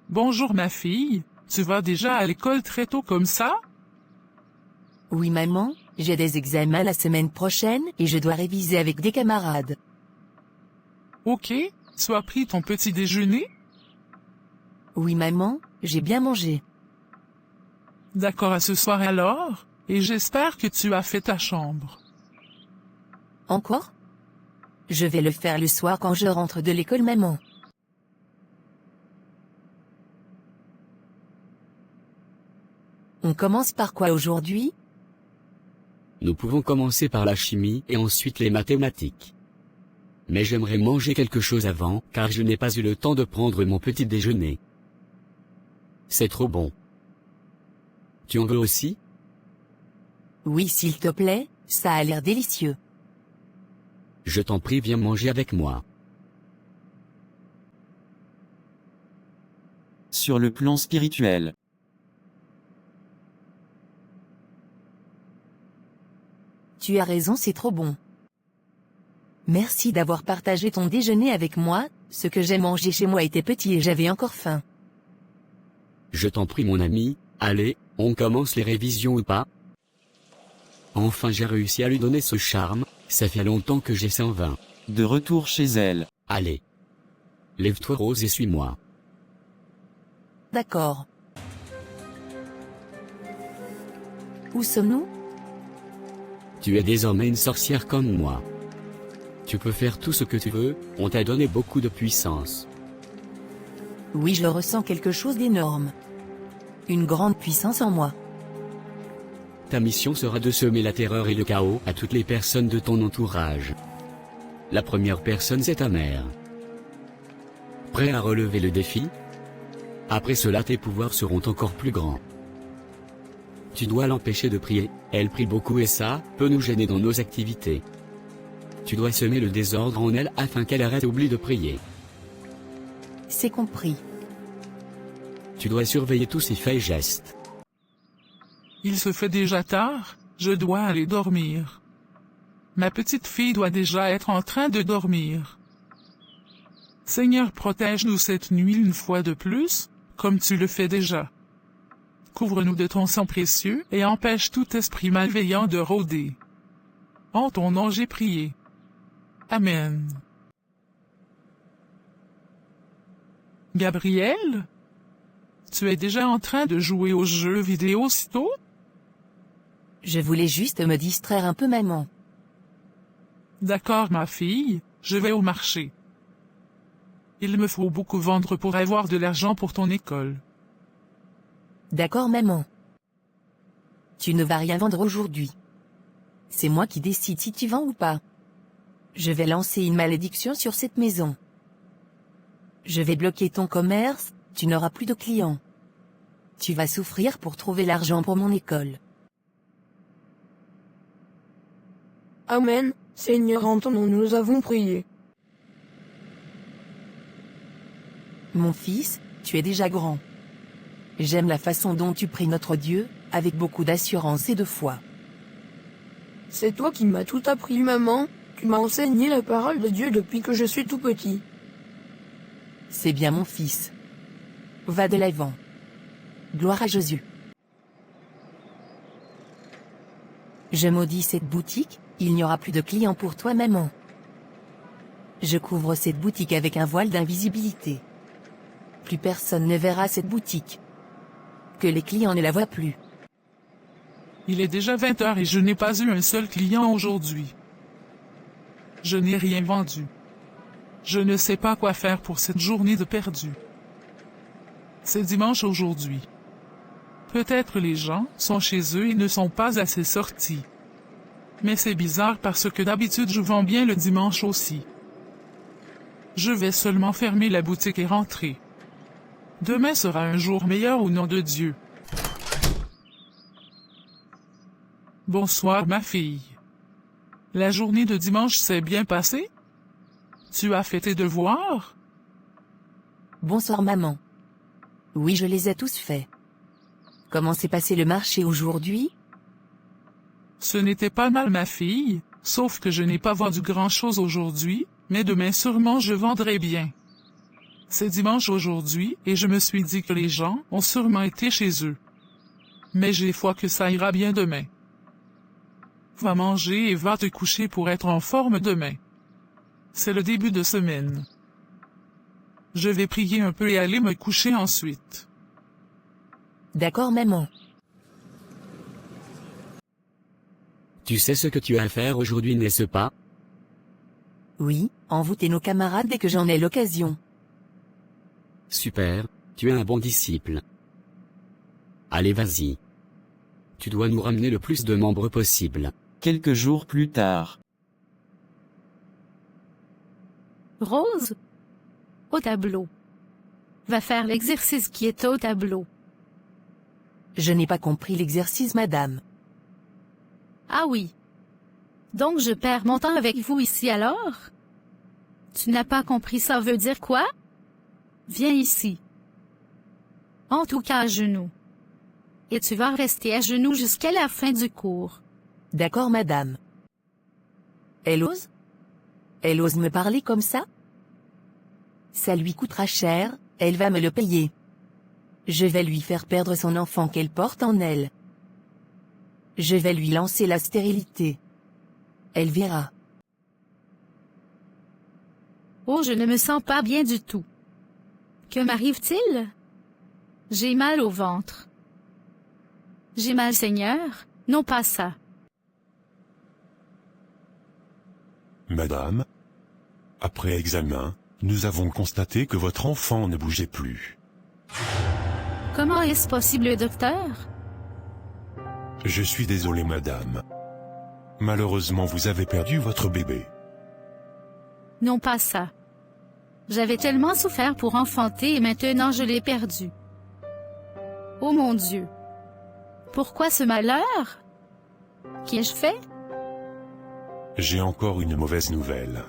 Bonjour ma fille, tu vas déjà à l'école très tôt comme ça? Oui maman, j'ai des examens la semaine prochaine et je dois réviser avec des camarades. Ok, tu as pris ton petit déjeuner? Oui maman, j'ai bien mangé. D'accord à ce soir alors, et j'espère que tu as fait ta chambre. Encore? Je vais le faire le soir quand je rentre de l'école maman. On commence par quoi aujourd'hui? Nous pouvons commencer par la chimie et ensuite les mathématiques. Mais j'aimerais manger quelque chose avant, car je n'ai pas eu le temps de prendre mon petit déjeuner. C'est trop bon. Tu en veux aussi? Oui s'il te plaît, ça a l'air délicieux. Je t'en prie, viens manger avec moi. Sur le plan spirituel. Tu as raison, c'est trop bon. Merci d'avoir partagé ton déjeuner avec moi, ce que j'ai mangé chez moi était petit et j'avais encore faim. Je t'en prie mon ami, allez, on commence les révisions ou pas? Enfin j'ai réussi à lui donner ce charme, ça fait longtemps que j'ai 120. De retour chez elle. Allez. Lève-toi Rose et suis-moi. D'accord. Où sommes-nous? Tu es désormais une sorcière comme moi. Tu peux faire tout ce que tu veux, on t'a donné beaucoup de puissance. Oui, je ressens quelque chose d'énorme. Une grande puissance en moi. Ta mission sera de semer la terreur et le chaos à toutes les personnes de ton entourage. La première personne c'est ta mère. Prêt à relever le défi? Après cela tes pouvoirs seront encore plus grands. Tu dois l'empêcher de prier, elle prie beaucoup et ça peut nous gêner dans nos activités. Tu dois semer le désordre en elle afin qu'elle arrête et oublie de prier. C'est compris. Tu dois surveiller tous ses faits et gestes. Il se fait déjà tard, je dois aller dormir. Ma petite fille doit déjà être en train de dormir. Seigneur, protège-nous cette nuit une fois de plus, comme tu le fais déjà. Couvre-nous de ton sang précieux et empêche tout esprit malveillant de rôder. En ton nom j'ai prié. Amen. Gabriel? Tu es déjà en train de jouer aux jeux vidéo si tôt? Je voulais juste me distraire un peu maman. D'accord ma fille, je vais au marché. Il me faut beaucoup vendre pour avoir de l'argent pour ton école. D'accord maman. Tu ne vas rien vendre aujourd'hui. C'est moi qui décide si tu vends ou pas. Je vais lancer une malédiction sur cette maison. Je vais bloquer ton commerce, tu n'auras plus de clients. Tu vas souffrir pour trouver l'argent pour mon école. Amen, Seigneur, en ton nom nous avons prié. Mon fils, tu es déjà grand. J'aime la façon dont tu pries notre Dieu, avec beaucoup d'assurance et de foi. C'est toi qui m'as tout appris, maman. Tu m'as enseigné la parole de Dieu depuis que je suis tout petit. C'est bien mon fils. Va de l'avant. Gloire à Jésus. Je maudis cette boutique, il n'y aura plus de clients pour toi maman. Je couvre cette boutique avec un voile d'invisibilité. Plus personne ne verra cette boutique. Que les clients ne la voient plus. Il est déjà 20 heures et je n'ai pas eu un seul client aujourd'hui. Je n'ai rien vendu. Je ne sais pas quoi faire pour cette journée de perdu. C'est dimanche aujourd'hui. Peut-être les gens sont chez eux et ne sont pas assez sortis. Mais c'est bizarre parce que d'habitude je vends bien le dimanche aussi. Je vais seulement fermer la boutique et rentrer. Demain sera un jour meilleur au nom de Dieu. Bonsoir ma fille. La journée de dimanche s'est bien passée? Tu as fait tes devoirs? Bonsoir maman. Oui, je les ai tous faits. Comment s'est passé le marché aujourd'hui? Ce n'était pas mal ma fille, sauf que je n'ai pas vendu grand-chose aujourd'hui, mais demain sûrement je vendrai bien. C'est dimanche aujourd'hui et je me suis dit que les gens ont sûrement été chez eux. Mais j'ai foi que ça ira bien demain. Va manger et va te coucher pour être en forme demain. C'est le début de semaine. Je vais prier un peu et aller me coucher ensuite. D'accord, maman. Tu sais ce que tu as à faire aujourd'hui, n'est-ce pas? Oui, envoûter nos camarades dès que j'en ai l'occasion. Super, tu es un bon disciple. Allez, vas-y. Tu dois nous ramener le plus de membres possible. Quelques jours plus tard. Rose, au tableau. Va faire l'exercice qui est au tableau. Je n'ai pas compris l'exercice, madame. Ah oui. Donc je perds mon temps avec vous ici alors? Tu n'as pas compris ça veut dire quoi? Viens ici. En tout cas à genoux. Et tu vas rester à genoux jusqu'à la fin du cours. D'accord, madame. Elle ose? Elle ose me parler comme ça? Ça lui coûtera cher, elle va me le payer. Je vais lui faire perdre son enfant qu'elle porte en elle. Je vais lui lancer la stérilité. Elle verra. Oh, je ne me sens pas bien du tout. Que m'arrive-t-il? J'ai mal au ventre. J'ai mal, Seigneur, non pas ça. Madame, après examen, nous avons constaté que votre enfant ne bougeait plus. Comment est-ce possible, docteur? Je suis désolé, madame. Malheureusement, vous avez perdu votre bébé. Non pas ça. J'avais tellement souffert pour enfanter et maintenant je l'ai perdu. Oh mon Dieu! Pourquoi ce malheur? Qu'ai-je fait? J'ai encore une mauvaise nouvelle.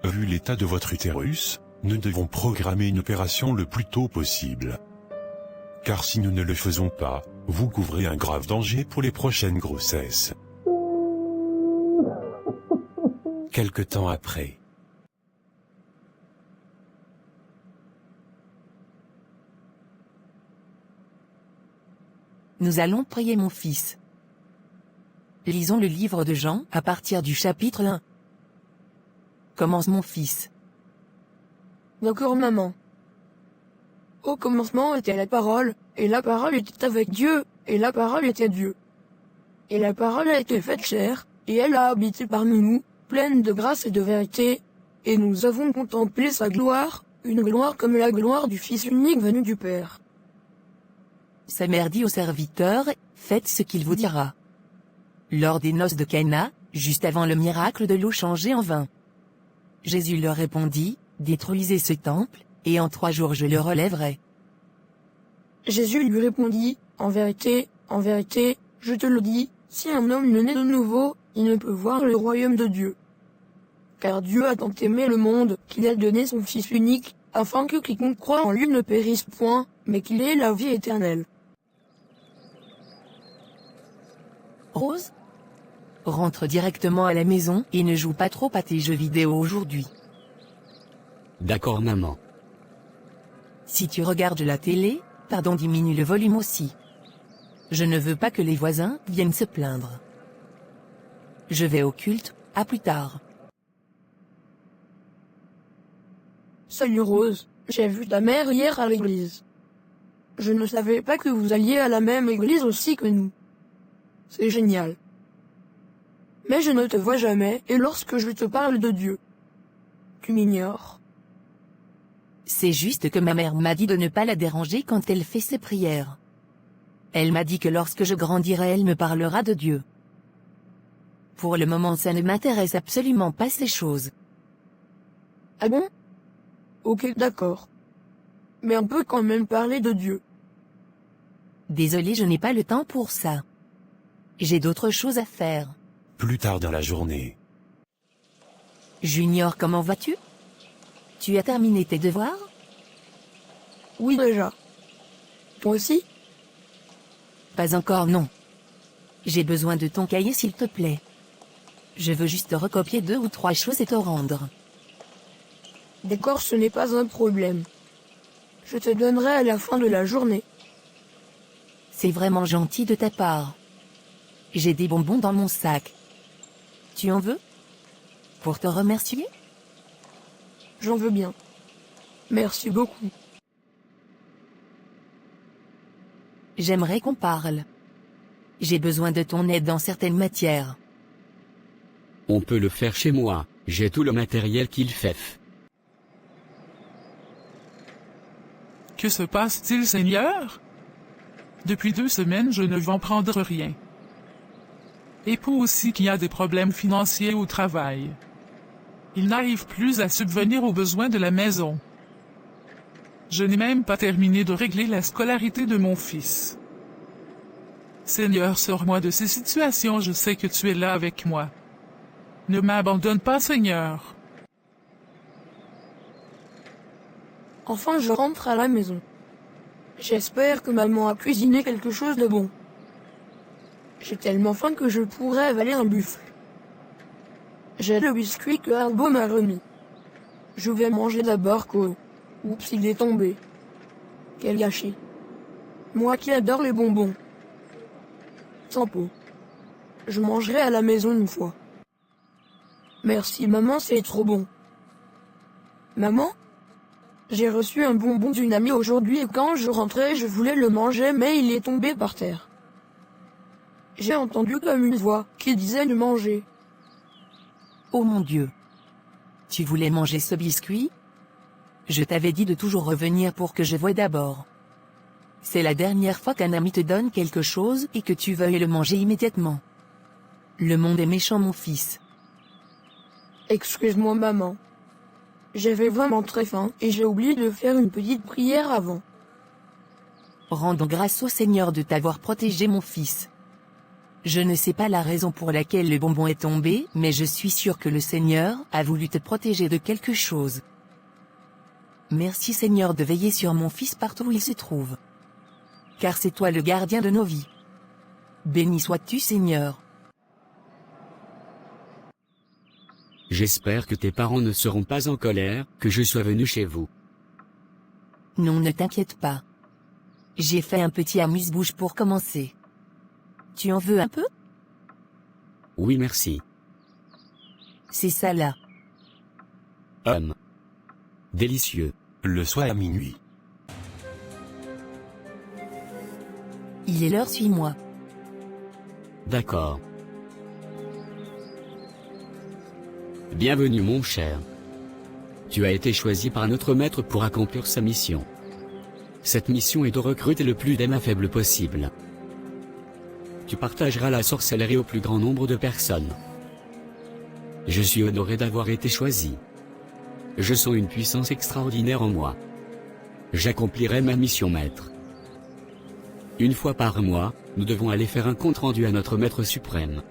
Vu l'état de votre utérus, nous devons programmer une opération le plus tôt possible. Car si nous ne le faisons pas, vous couvrez un grave danger pour les prochaines grossesses. Quelque temps après. Nous allons prier mon fils. Lisons le livre de Jean à partir du chapitre 1. Commence mon fils. D'accord, maman. Au commencement était la parole, et la parole était avec Dieu, et la parole était Dieu. Et la parole a été faite chair, et elle a habité parmi nous, pleine de grâce et de vérité, et nous avons contemplé sa gloire, une gloire comme la gloire du Fils unique venu du Père. Sa mère dit au serviteur, faites ce qu'il vous dira. Lors des noces de Cana, juste avant le miracle de l'eau changée en vin. Jésus leur répondit, détruisez ce temple, et en 3 jours je le relèverai. Jésus lui répondit, en vérité, je te le dis, si un homme ne naît de nouveau, il ne peut voir le royaume de Dieu. Car Dieu a tant aimé le monde, qu'il a donné son Fils unique, afin que quiconque croit en lui ne périsse point, mais qu'il ait la vie éternelle. Rose? Rentre directement à la maison et ne joue pas trop à tes jeux vidéo aujourd'hui. D'accord, maman. Si tu regardes la télé, diminue le volume aussi. Je ne veux pas que les voisins viennent se plaindre. Je vais au culte, à plus tard. Salut Rose, j'ai vu ta mère hier à l'église. Je ne savais pas que vous alliez à la même église aussi que nous. C'est génial. Mais je ne te vois jamais, et lorsque je te parle de Dieu, tu m'ignores. C'est juste que ma mère m'a dit de ne pas la déranger quand elle fait ses prières. Elle m'a dit que lorsque je grandirai elle me parlera de Dieu. Pour le moment ça ne m'intéresse absolument pas ces choses. Ah bon? Ok, d'accord. Mais on peut quand même parler de Dieu. Désolé, je n'ai pas le temps pour ça. J'ai d'autres choses à faire. Plus tard dans la journée. Junior, comment vas-tu? Tu as terminé tes devoirs? Oui déjà. Toi aussi? Pas encore, non. J'ai besoin de ton cahier s'il te plaît. Je veux juste recopier 2 ou 3 choses et te rendre. D'accord, ce n'est pas un problème. Je te donnerai à la fin de la journée. C'est vraiment gentil de ta part. J'ai des bonbons dans mon sac. Tu en veux? Pour te remercier? J'en veux bien. Merci beaucoup. J'aimerais qu'on parle. J'ai besoin de ton aide dans certaines matières. On peut le faire chez moi, j'ai tout le matériel qu'il fait. Que se passe-t-il, Seigneur? Depuis 2 semaines, je ne vends prendre rien. Époux aussi qui a des problèmes financiers au travail. Il n'arrive plus à subvenir aux besoins de la maison. Je n'ai même pas terminé de régler la scolarité de mon fils. Seigneur, sors-moi de ces situations, je sais que tu es là avec moi. Ne m'abandonne pas, Seigneur. Enfin, je rentre à la maison. J'espère que maman a cuisiné quelque chose de bon. J'ai tellement faim que je pourrais avaler un buffle. J'ai le biscuit que Arbo m'a remis. Je vais manger d'abord qu'au... Oups, il est tombé. Quel gâchis. Moi qui adore les bonbons. Sans peau. Je mangerai à la maison une fois. Merci maman, c'est trop bon. Maman? J'ai reçu un bonbon d'une amie aujourd'hui et quand je rentrais je voulais le manger mais il est tombé par terre. J'ai entendu comme une voix qui disait de manger. Oh mon Dieu! Tu voulais manger ce biscuit? Je t'avais dit de toujours revenir pour que je voie d'abord. C'est la dernière fois qu'un ami te donne quelque chose et que tu veuilles le manger immédiatement. Le monde est méchant, mon fils. Excuse-moi maman. J'avais vraiment très faim et j'ai oublié de faire une petite prière avant. Rendons grâce au Seigneur de t'avoir protégé, mon fils. Je ne sais pas la raison pour laquelle le bonbon est tombé, mais je suis sûr que le Seigneur a voulu te protéger de quelque chose. Merci Seigneur de veiller sur mon fils partout où il se trouve. Car c'est toi le gardien de nos vies. Béni sois-tu Seigneur. J'espère que tes parents ne seront pas en colère que je sois venu chez vous. Non, ne t'inquiète pas. J'ai fait un petit amuse-bouche pour commencer. Tu en veux un peu? Oui, merci. C'est ça là. Délicieux. Le soir à minuit. Il est l'heure, suis-moi. D'accord. Bienvenue mon cher. Tu as été choisi par notre maître pour accomplir sa mission. Cette mission est de recruter le plus d'âmes faibles possible. Tu partageras la sorcellerie au plus grand nombre de personnes. Je suis honoré d'avoir été choisi. Je sens une puissance extraordinaire en moi. J'accomplirai ma mission maître. Une fois par mois, nous devons aller faire un compte-rendu à notre maître suprême.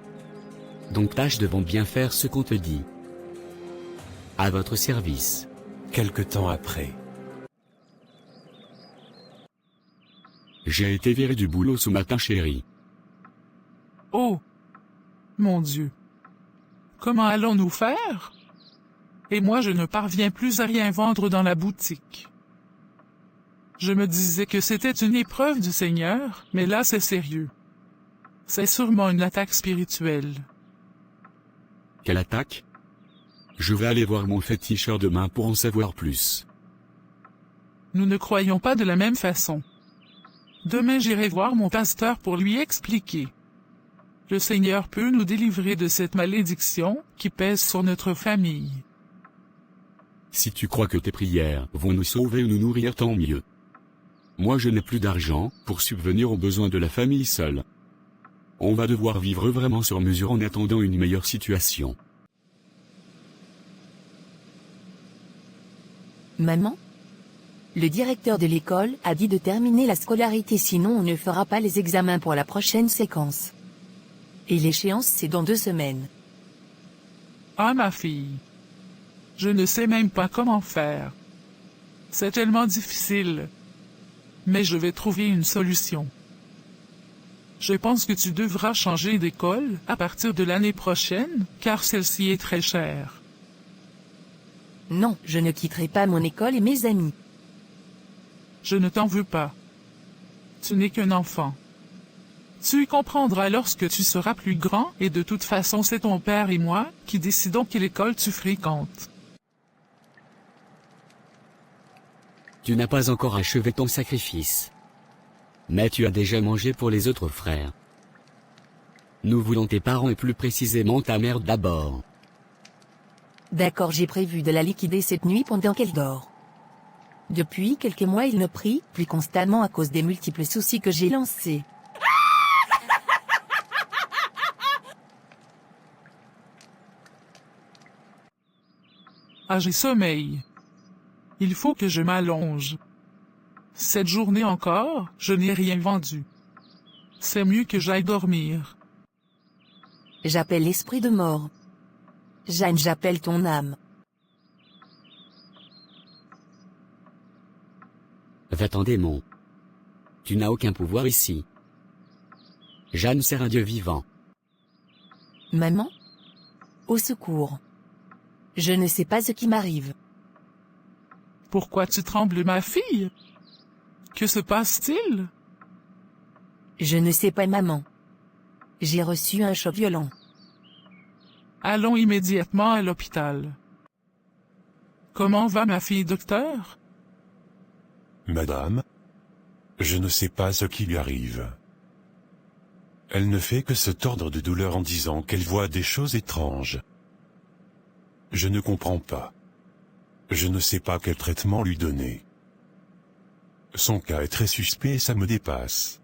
Donc tâche de bien faire ce qu'on te dit. À votre service. Quelque temps après. J'ai été viré du boulot ce matin, chérie. Oh! Mon Dieu! Comment allons-nous faire? Et moi je ne parviens plus à rien vendre dans la boutique. Je me disais que c'était une épreuve du Seigneur, mais là c'est sérieux. C'est sûrement une attaque spirituelle. Quelle attaque? Je vais aller voir mon féticheur demain pour en savoir plus. Nous ne croyons pas de la même façon. Demain j'irai voir mon pasteur pour lui expliquer. Le Seigneur peut nous délivrer de cette malédiction qui pèse sur notre famille. Si tu crois que tes prières vont nous sauver ou nous nourrir, tant mieux. Moi je n'ai plus d'argent pour subvenir aux besoins de la famille seule. On va devoir vivre vraiment sur mesure en attendant une meilleure situation. Maman? Le directeur de l'école a dit de terminer la scolarité, sinon on ne fera pas les examens pour la prochaine séquence. Et l'échéance c'est dans 2 semaines. Ah ma fille! Je ne sais même pas comment faire. C'est tellement difficile. Mais je vais trouver une solution. Je pense que tu devras changer d'école à partir de l'année prochaine, car celle-ci est très chère. Non, je ne quitterai pas mon école et mes amis. Je ne t'en veux pas. Tu n'es qu'un enfant. Tu y comprendras lorsque tu seras plus grand et de toute façon c'est ton père et moi qui décidons quelle école tu fréquentes. Tu n'as pas encore achevé ton sacrifice. Mais tu as déjà mangé pour les autres frères. Nous voulons tes parents et plus précisément ta mère d'abord. D'accord, j'ai prévu de la liquider cette nuit pendant qu'elle dort. Depuis quelques mois il ne prie plus constamment à cause des multiples soucis que j'ai lancés. Ah, j'ai sommeil. Il faut que je m'allonge. Cette journée encore, je n'ai rien vendu. C'est mieux que j'aille dormir. J'appelle l'esprit de mort. Jeanne, j'appelle ton âme. Va-t'en démon. Tu n'as aucun pouvoir ici. Jeanne sert un Dieu vivant. Maman? Au secours. Je ne sais pas ce qui m'arrive. Pourquoi tu trembles, ma fille? Que se passe-t-il? Je ne sais pas, maman. J'ai reçu un choc violent. Allons immédiatement à l'hôpital. Comment va ma fille, docteur? Madame, je ne sais pas ce qui lui arrive. Elle ne fait que se tordre de douleur en disant qu'elle voit des choses étranges. Je ne comprends pas. Je ne sais pas quel traitement lui donner. Son cas est très suspect et ça me dépasse.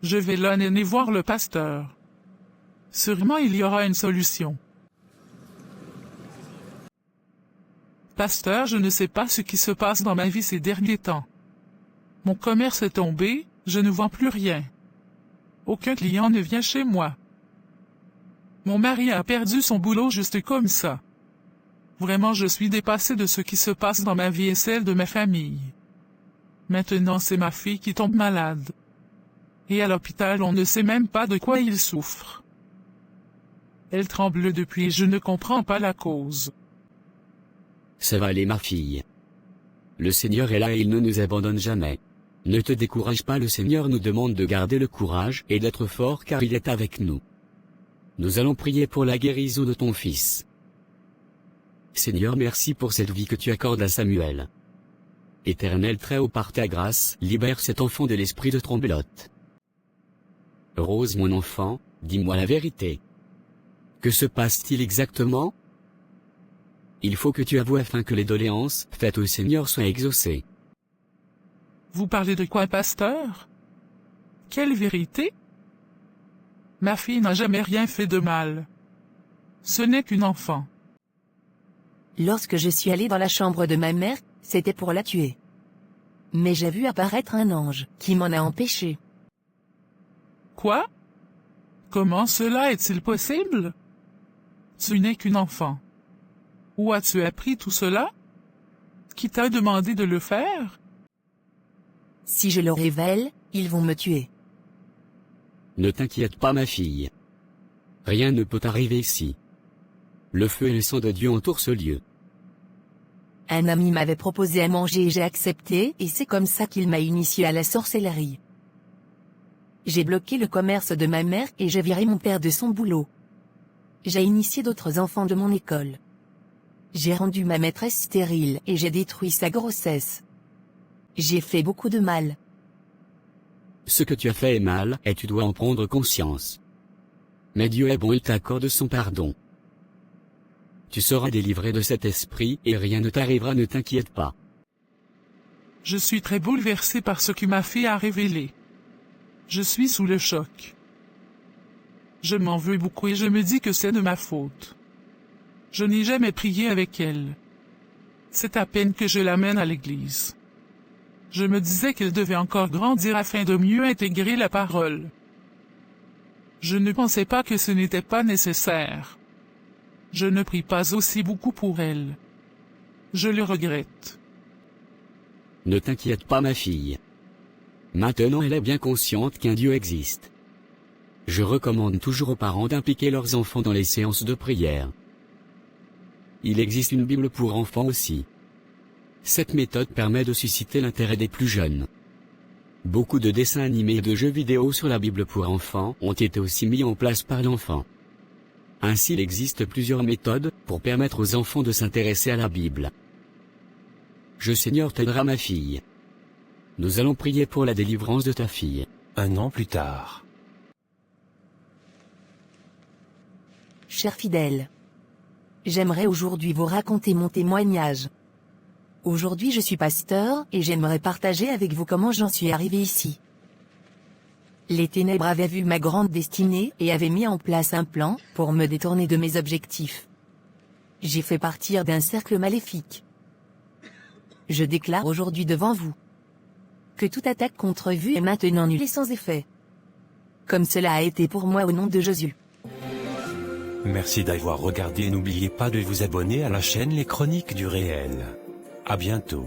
Je vais l'amener voir le pasteur. Sûrement il y aura une solution. Pasteur, je ne sais pas ce qui se passe dans ma vie ces derniers temps. Mon commerce est tombé, je ne vends plus rien. Aucun client ne vient chez moi. Mon mari a perdu son boulot juste comme ça. Vraiment, je suis dépassé de ce qui se passe dans ma vie et celle de ma famille. Maintenant, c'est ma fille qui tombe malade. Et à l'hôpital, on ne sait même pas de quoi il souffre. Elle tremble depuis et je ne comprends pas la cause. Ça va aller, ma fille. Le Seigneur est là et il ne nous abandonne jamais. Ne te décourage pas, le Seigneur nous demande de garder le courage et d'être fort car il est avec nous. Nous allons prier pour la guérison de ton fils. Seigneur, merci pour cette vie que tu accordes à Samuel. Éternel Très-Haut, par ta grâce, libère cet enfant de l'esprit de tremblote. Rose, mon enfant, dis-moi la vérité. Que se passe-t-il exactement? Il faut que tu avoues afin que les doléances faites au Seigneur soient exaucées. Vous parlez de quoi, pasteur? Quelle vérité? Ma fille n'a jamais rien fait de mal. Ce n'est qu'une enfant. Lorsque je suis allée dans la chambre de ma mère, c'était pour la tuer. Mais j'ai vu apparaître un ange, qui m'en a empêché. Quoi? Comment cela est-il possible? Tu n'es qu'une enfant. Où as-tu appris tout cela? Qui t'a demandé de le faire? Si je le révèle, ils vont me tuer. Ne t'inquiète pas, ma fille. Rien ne peut arriver ici. Le feu et le sang de Dieu entourent ce lieu. Un ami m'avait proposé à manger et j'ai accepté, et c'est comme ça qu'il m'a initié à la sorcellerie. J'ai bloqué le commerce de ma mère et j'ai viré mon père de son boulot. J'ai initié d'autres enfants de mon école. J'ai rendu ma maîtresse stérile et j'ai détruit sa grossesse. J'ai fait beaucoup de mal. Ce que tu as fait est mal, et tu dois en prendre conscience. Mais Dieu est bon, il t'accorde son pardon. Tu seras délivré de cet esprit et rien ne t'arrivera, ne t'inquiète pas. Je suis très bouleversé par ce que ma fille a révélé. Je suis sous le choc. Je m'en veux beaucoup et je me dis que c'est de ma faute. Je n'ai jamais prié avec elle. C'est à peine que je l'amène à l'église. Je me disais qu'elle devait encore grandir afin de mieux intégrer la parole. Je ne pensais pas que ce n'était pas nécessaire. Je ne prie pas aussi beaucoup pour elle. Je le regrette. Ne t'inquiète pas, ma fille. Maintenant elle est bien consciente qu'un Dieu existe. Je recommande toujours aux parents d'impliquer leurs enfants dans les séances de prière. Il existe une Bible pour enfants aussi. Cette méthode permet de susciter l'intérêt des plus jeunes. Beaucoup de dessins animés et de jeux vidéo sur la Bible pour enfants ont été aussi mis en place par l'enfant. Ainsi il existe plusieurs méthodes pour permettre aux enfants de s'intéresser à la Bible. Je Seigneur t'aidera ma fille. Nous allons prier pour la délivrance de ta fille. 1 an plus tard. Chers fidèles, j'aimerais aujourd'hui vous raconter mon témoignage. Aujourd'hui je suis pasteur et j'aimerais partager avec vous comment j'en suis arrivé ici. Les ténèbres avaient vu ma grande destinée et avaient mis en place un plan pour me détourner de mes objectifs. J'ai fait partir d'un cercle maléfique. Je déclare aujourd'hui devant vous que toute attaque contre vous est maintenant nulle et sans effet. Comme cela a été pour moi au nom de Jésus. Merci d'avoir regardé et n'oubliez pas de vous abonner à la chaîne Les Chroniques du Réel. À bientôt.